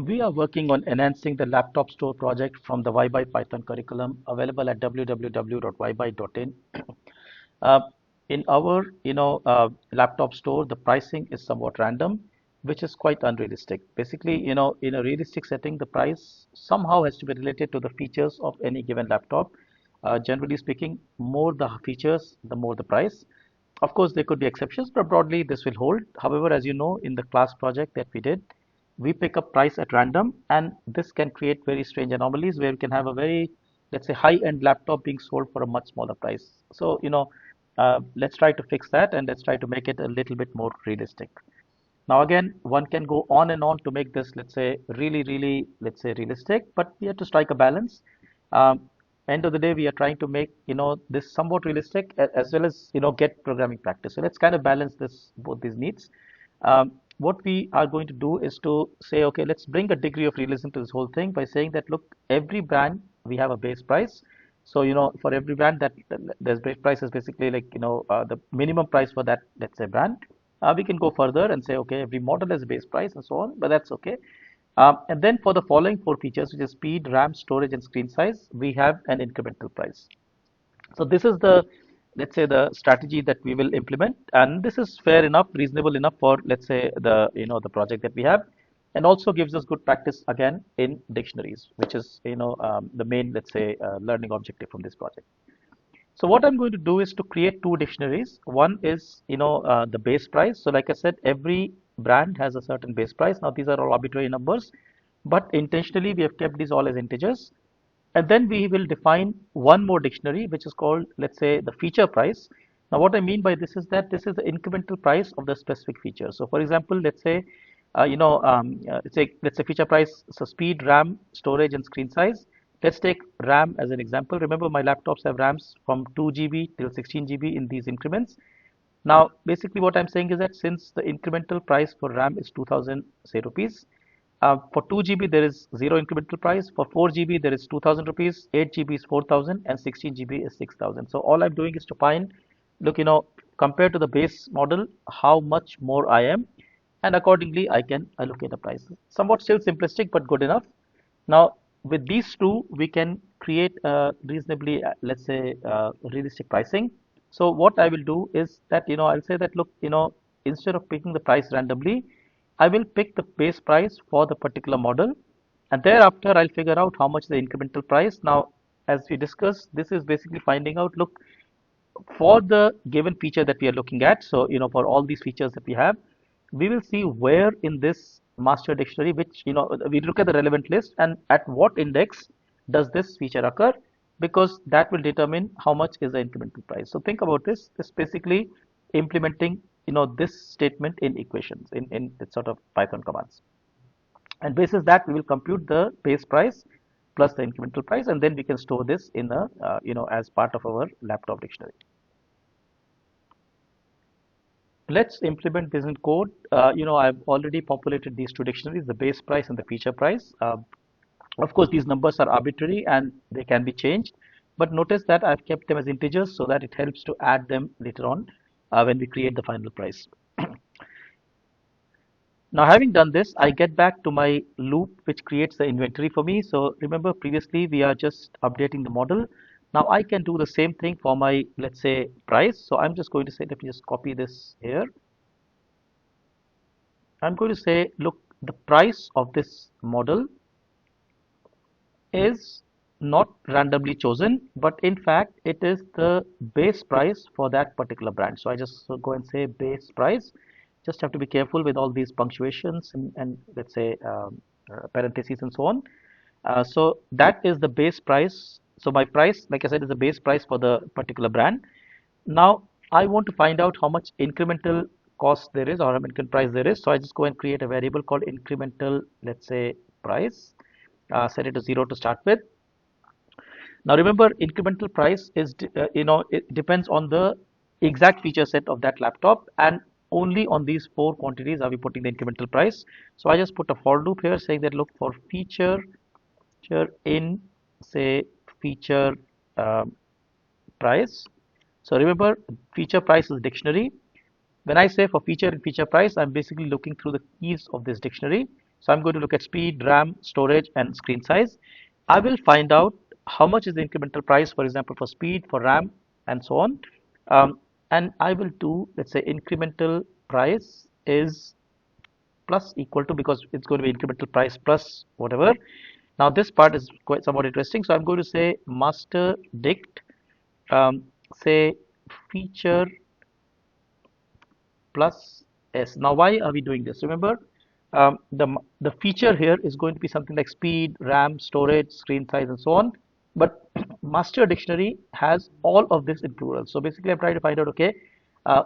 We are working on enhancing the laptop store project from the Why by Python curriculum available at www.whyby.in. Uh, in our, laptop store, the pricing is somewhat random, which is quite unrealistic. Basically, in a realistic setting, the price somehow has to be related to the features of any given laptop. Generally speaking, more the features, the more the price. Of course, there could be exceptions, but broadly this will hold. However, as you know, in the class project that we did, we pick up price at random, and this can create very strange anomalies where we can have a very, let's say, high-end laptop being sold for a much smaller price. So, let's try to fix that and let's try to make it a little bit more realistic. Now, again, one can go on and on to make this, let's say, really, really, let's say, realistic, but we have to strike a balance. Um, End of the day, we are trying to make, this somewhat realistic as well as, get programming practice. So let's kind of balance this, both these needs. What we are going to do is to say, okay, let's bring a degree of realism to this whole thing by saying that, look, every brand, we have a base price. So, for every brand that there's base price is basically like, the minimum price for that, let's say, brand. We can go further and say, okay, every model has a base price and so on, but that's okay. And then for the following four features, which is speed, RAM, storage, and screen size, we have an incremental price. So this is the, let's say, the strategy that we will implement, and this is fair enough, reasonable enough for, let's say, the, the project that we have, and also gives us good practice again in dictionaries, which is, the main, let's say, learning objective from this project. So what I'm going to do is to create two dictionaries. One is, the base price. So like I said, every brand has a certain base price. Now these are all arbitrary numbers, but intentionally we have kept these all as integers. And then we will define one more dictionary, which is called, let's say, the feature price. Now what I mean by this is that this is the incremental price of the specific feature. So for example, let's say, let's say feature price, so speed, RAM, storage, and screen size. Let's take RAM as an example. Remember, my laptops have RAMs from 2 GB till 16 GB in these increments. Now, basically what I'm saying is that since the incremental price for RAM is 2000 say rupees, for 2 GB there is zero incremental price. For 4 GB there is 2000 rupees, 8 GB is 4000, and 16 GB is 6000. So all I'm doing is to find, look, compared to the base model, how much more I am, and accordingly I can allocate a price. Somewhat still simplistic, but good enough. Now, with these two, we can create a reasonably, let's say, realistic pricing. So what I will do is that, I'll say that, look, instead of picking the price randomly, I will pick the base price for the particular model, and thereafter I'll figure out how much the incremental price. Now, as we discussed, this is basically finding out, look, for the given feature that we are looking at. So, for all these features that we have, we will see where in this master dictionary, which, we look at the relevant list and at what index does this feature occur, because that will determine how much is the incremental price. So think about this. This basically implementing, this statement in equations in sort of Python commands. And basis that we will compute the base price plus the incremental price, and then we can store this in a, as part of our laptop dictionary. Let's implement this in code. I've already populated these two dictionaries, the base price and the feature price. Of course, these numbers are arbitrary and they can be changed, but notice that I've kept them as integers so that it helps to add them later on when we create the final price. Now, having done this, I get back to my loop, which creates the inventory for me. So remember, previously we are just updating the model. Now I can do the same thing for my, let's say, price. So I'm just going to say, let me just copy this here. I'm going to say, look, the price of this model is not randomly chosen, but in fact, it is the base price for that particular brand. So I just go and say base price. Just have to be careful with all these punctuations and let's say parentheses and so on. So that is the base price. So my price, like I said, is the base price for the particular brand. Now I want to find out how much incremental cost there is or how much price there is. So I just go and create a variable called incremental, let's say, price. Set it to 0 to start with. Now remember, incremental price is, it depends on the exact feature set of that laptop, and only on these four quantities are we putting the incremental price. So I just put a for loop here saying that, look, for feature in, say, feature price. So remember, feature price is dictionary. When I say for feature and feature price, I'm basically looking through the keys of this dictionary. So I'm going to look at speed, RAM, storage, and screen size. I will find out how much is the incremental price, for example, for speed, for RAM, and so on. And I will do, let's say, incremental price is plus equal to, because it's going to be incremental price plus whatever. Now this part is quite somewhat interesting. So I'm going to say master dict, say feature plus S. Now, why are we doing this? Remember, the feature here is going to be something like speed, RAM, storage, screen size, and so on. But master dictionary has all of this in plural. So basically, I'm trying to find out, okay,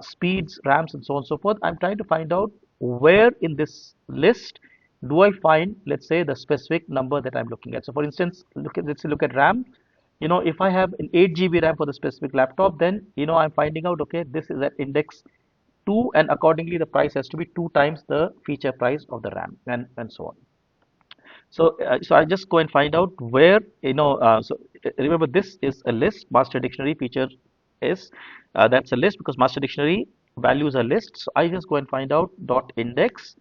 speeds, RAMs, and so on and so forth. I'm trying to find out where in this list do I find, let's say, the specific number that I'm looking at. So for instance, let's look at RAM. If I have an 8 GB RAM for the specific laptop, then, I'm finding out, okay, this is at index 2, and accordingly the price has to be 2 times the feature price of the RAM, and so on. So I just go and find out where, remember, this is a list. Master dictionary feature is, that's a list because master dictionary values are lists. So I just go and find out dot index,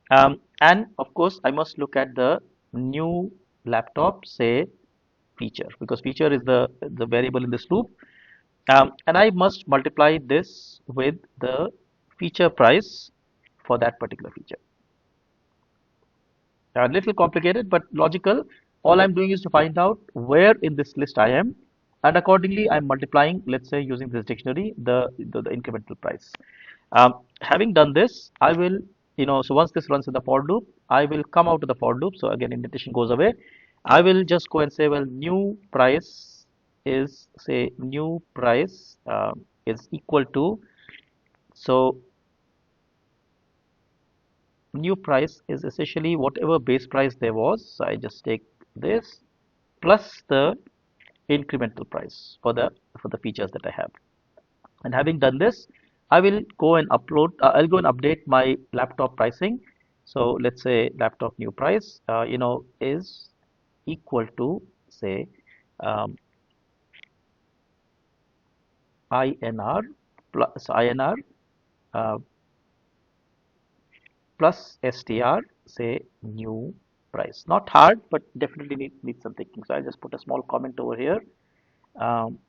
and of course I must look at the new laptop, say feature, because feature is the variable in this loop. And I must multiply this with the feature price for that particular feature. A little complicated, but logical. All I'm doing is to find out where in this list I am, and accordingly I'm multiplying, let's say using this dictionary, the incremental price. Having done this, I will, so once this runs in the for loop, I will come out of the for loop. So again, indentation goes away. I will just go and say, well, new price is, say, new price is equal to, so new price is essentially whatever base price there was. So I just take this plus the incremental price for the features that I have. And having done this, I will go and I'll go and update my laptop pricing. So let's say laptop new price, is equal to, say, INR plus INR uh, plus STR, say new price. Not hard, but definitely needs some thinking. So I'll just put a small comment over here. Um,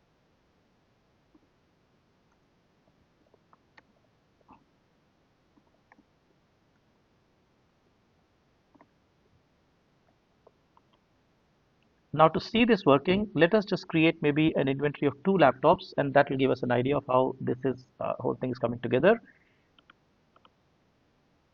Now to see this working, let us just create maybe an inventory of 2 laptops, and that will give us an idea of how this is whole thing is coming together.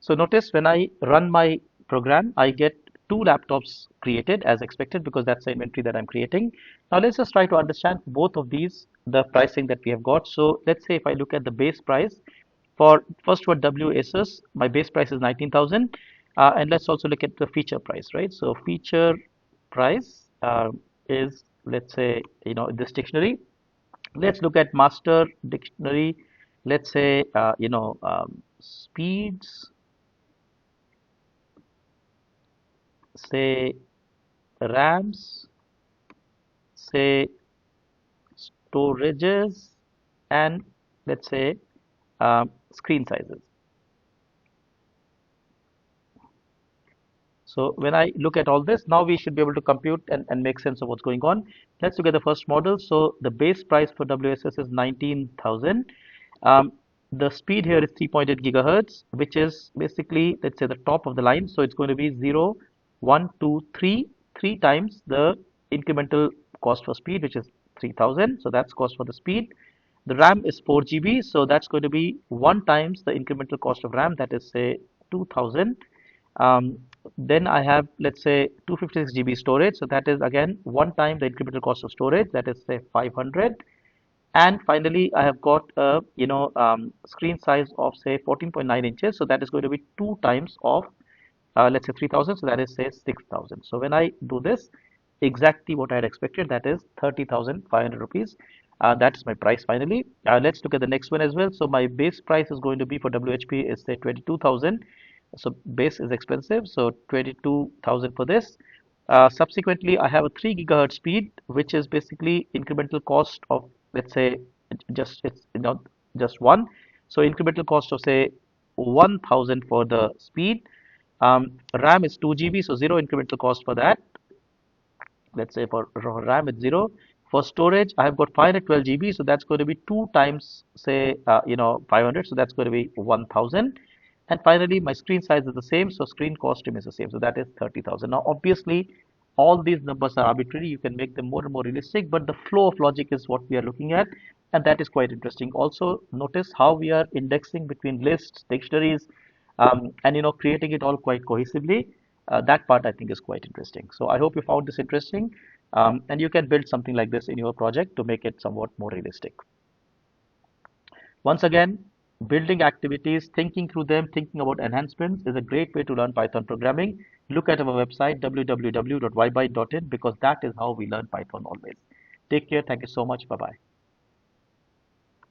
So notice when I run my program, I get 2 laptops created as expected because that's the inventory that I'm creating. Now let's just try to understand both of these, the pricing that we have got. So let's say if I look at the base price for first for WSS, my base price is 19,000, and let's also look at the feature price, right? So feature price is, let's say, this dictionary. Let's look at master dictionary. Let's say, speeds, say RAMs, say storages, and let's say screen sizes. So when I look at all this, now we should be able to compute and make sense of what's going on. Let's look at the first model. So the base price for WSS is 19,000. The speed here is 3.8 gigahertz, which is basically, let's say, the top of the line. So it's going to be 0, 1, 2, 3, 3 times the incremental cost for speed, which is 3,000. So that's cost for the speed. The RAM is 4 GB, so that's going to be 1 times the incremental cost of RAM, that is, say, 2,000. Then I have, let's say, 256 GB storage, so that is again 1 time the incremental cost of storage, that is, say, 500. And finally, I have got a screen size of, say, 14.9 inches, so that is going to be 2 times of let's say 3,000, so that is, say, 6,000. So when I do this, exactly what I had expected, that is 30,500 rupees. That is my price finally. Let's look at the next one as well. So my base price is going to be for WHP is, say, 22,000. So base is expensive, so 22,000 for this. Subsequently, I have a 3 gigahertz speed, which is basically incremental cost of, let's say, just one. So incremental cost of, say, 1,000 for the speed. RAM is 2 GB, so zero incremental cost for that. Let's say for RAM it's zero. For storage, I have got 512 GB, so that's going to be 2 times, say, 500, so that's going to be 1000. And finally, my screen size is the same, so screen cost is the same, so that is 30,000. Now, obviously, all these numbers are arbitrary. You can make them more and more realistic, but the flow of logic is what we are looking at, and that is quite interesting. Also, notice how we are indexing between lists, dictionaries, and creating it all quite cohesively. That part I think is quite interesting. So I hope you found this interesting, and you can build something like this in your project to make it somewhat more realistic. Once again, building activities, thinking through them, thinking about enhancements is a great way to learn Python programming. Look at our website www.ybyte.in because that is how we learn Python always. Take care. Thank you so much. Bye bye.